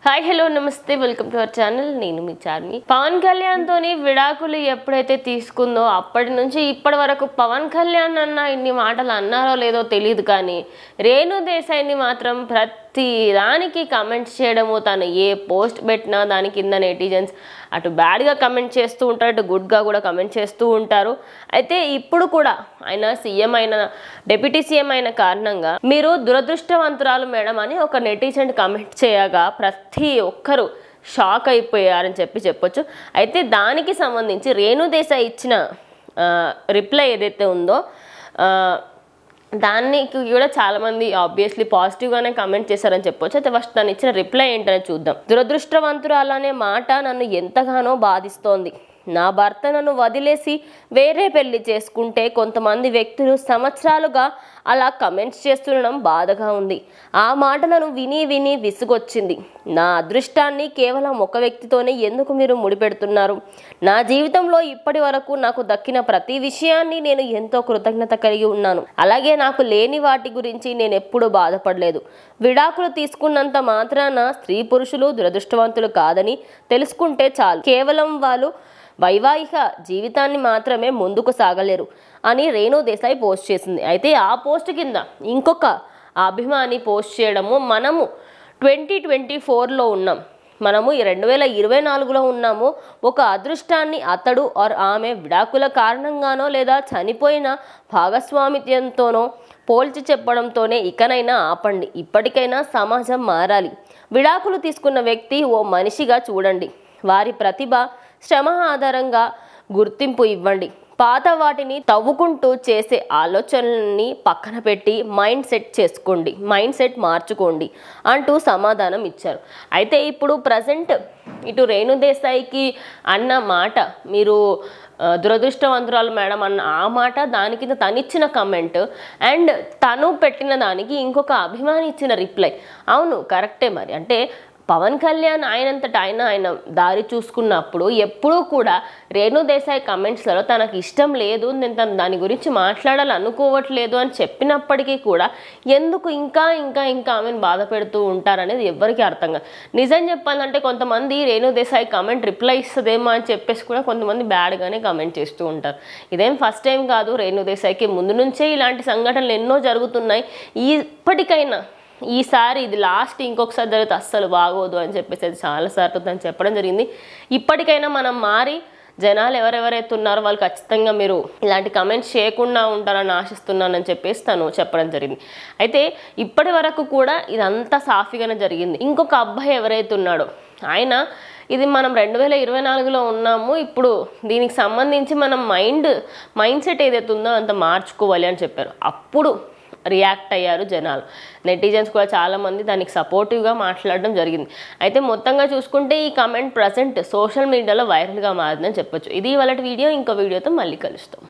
Hi hello నమస్తే welcome to our channel నేను మీ చార్మి పవన్ కళ్యాణ్ తోని విడాకులు ఎప్పుడైతే తీసుకుందో అప్పటి నుంచి ఇప్పటి వరకు పవన్ కళ్యాణ్ అన్న ఇన్ని మాటలు అన్నారో లేదో తెలియదు కానీ రేణు దేశాయిని మాత్రం ప్రతి దానికి కమెంట్స్ చేయడము తను ఏ పోస్ట్ పెట్టినా దాని కింద నెటిజన్స్ అటు బ్యాడ్గా కమెంట్ చేస్తూ ఉంటారు అటు గుడ్గా కూడా కమెంట్ చేస్తూ ఉంటారు. అయితే ఇప్పుడు కూడా ఆయన సీఎం అయిన డిప్యూటీ సీఎం అయిన కారణంగా మీరు దురదృష్టవంతురాలు మేడం అని ఒక నెటిజన్ కమెంట్ చేయగా ప్రతి ఒక్కరు షాక్ అయిపోయారని చెప్పొచ్చు. అయితే దానికి సంబంధించి రేణు దేశాయ్ ఇచ్చిన రిప్లై ఏదైతే ఉందో దానికి కూడా చాలామంది ఆబ్వియస్లీ పాజిటివ్గానే కమెంట్ చేశారని చెప్పొచ్చు. అయితే ఫస్ట్ తను ఇచ్చిన రిప్లై ఏంటనే చూద్దాం. దురదృష్టవంతురాలు అనే మాట నన్ను ఎంతగానో బాధిస్తోంది. నా భర్త నన్ను వదిలేసి వేరే పెళ్లి చేసుకుంటే కొంతమంది వ్యక్తులు సంవత్సరాలుగా అలా కమెంట్స్ చేస్తుండడం బాధగా ఉంది. ఆ మాటలను విని విసుగొచ్చింది. నా అదృష్టాన్ని కేవలం ఒక వ్యక్తితోనే ఎందుకు మీరు ముడిపెడుతున్నారు? నా జీవితంలో ఇప్పటి వరకు నాకు దక్కిన ప్రతి విషయాన్ని నేను ఎంతో కృతజ్ఞత కలిగి ఉన్నాను. అలాగే నాకు లేని వాటి గురించి నేను ఎప్పుడూ బాధపడలేదు. విడాకులు తీసుకున్నంత మాత్రాన స్త్రీ పురుషులు దురదృష్టవంతులు కాదని తెలుసుకుంటే చాలు. కేవలం వాళ్ళు వైవాహిక జీవితాన్ని మాత్రమే ముందుకు సాగలేరు అని రేణు దేశాయ్ పోస్ట్ చేసింది. అయితే ఆ పోస్ట్ కింద ఇంకొక అభిమాని పోస్ట్ చేయడము, మనము 2024లో ఉన్నాం, మనము 2024లో ఉన్నాము, ఒక అదృష్టాన్ని అతడు ఆర్ ఆమె విడాకుల కారణంగానో లేదా చనిపోయిన భాగస్వామిత్యంతోనో పోల్చి చెప్పడంతోనే ఇకనైనా ఆపండి. ఇప్పటికైనా సమాజం మారాలి. విడాకులు తీసుకున్న వ్యక్తి ఓ మనిషిగా చూడండి. వారి ప్రతిభ శ్రమ ఆధారంగా గుర్తింపు ఇవ్వండి. పాత వాటిని తవ్వుకుంటూ చేసే ఆలోచనల్ని పక్కన పెట్టి మైండ్ సెట్ మార్చుకోండి అంటూ సమాధానం ఇచ్చారు. అయితే ఇప్పుడు ప్రజెంట్ ఇటు రేణు దేశాయ్కి అన్న మాట, మీరు దురదృష్టవంతురాలు మేడం అన్న ఆ మాట, దాని కింద తనిచ్చిన కమెంట్ అండ్ తను పెట్టిన దానికి ఇంకొక అభిమాని ఇచ్చిన రిప్లై అవును కరెక్టే. మరి అంటే పవన్ కళ్యాణ్ ఆయనంతటా ఆయన దారి చూసుకున్నప్పుడు ఎప్పుడూ కూడా రేణు దేశాయ్ కమెంట్స్లలో తనకు ఇష్టం లేదు, నేను దాని గురించి మాట్లాడాలనుకోవట్లేదు అని చెప్పినప్పటికీ కూడా ఎందుకు ఇంకా ఆమెను బాధ పెడుతూ ఉంటారనేది ఎవరికి అర్థం కాదు. నిజం చెప్పాలంటే కొంతమంది రేణు దేశాయ్ కమెంట్ రిప్లై ఇస్తుందేమో అని చెప్పేసి కూడా కొంతమంది బ్యాడ్గానే కమెంట్ చేస్తూ ఉంటారు. ఇదేం ఫస్ట్ టైం కాదు. రేణు దేశాయ్కి ముందు నుంచే ఇలాంటి సంఘటనలు ఎన్నో జరుగుతున్నాయి. ఇప్పటికైనా ఈసారి ఇది లాస్ట్, ఇంకొకసారి జరిగితే అస్సలు బాగోదు అని చెప్పేసి అది చాలాసార్లు తను చెప్పడం జరిగింది. ఇప్పటికైనా మనం మారి జనాలు ఎవరెవరైతే ఉన్నారో వాళ్ళు ఖచ్చితంగా మీరు ఇలాంటి కమెంట్స్ చేయకుండా ఉంటారని ఆశిస్తున్నానని చెప్పేసి తను చెప్పడం జరిగింది. అయితే ఇప్పటి వరకు కూడా ఇదంతా సాఫీగానే జరిగింది. ఇంకొక అబ్బాయి ఎవరైతే ఉన్నాడో ఆయన ఇది మనం 2024లో ఉన్నాము, ఇప్పుడు దీనికి సంబంధించి మనం మైండ్ సెట్ ఏదైతే ఉందో అంత మార్చుకోవాలి అని చెప్పారు. అప్పుడు రియాక్ట్ అయ్యారు జనాలు, నెటిజన్స్ కూడా చాలామంది దానికి సపోర్టివ్గా మాట్లాడడం జరిగింది. అయితే మొత్తంగా చూసుకుంటే ఈ కమెంట్ ప్రజెంట్ సోషల్ మీడియాలో వైరల్గా మారిందని చెప్పొచ్చు. ఇది ఇవాళ వీడియో. ఇంకో వీడియోతో మళ్ళీ కలుస్తాం.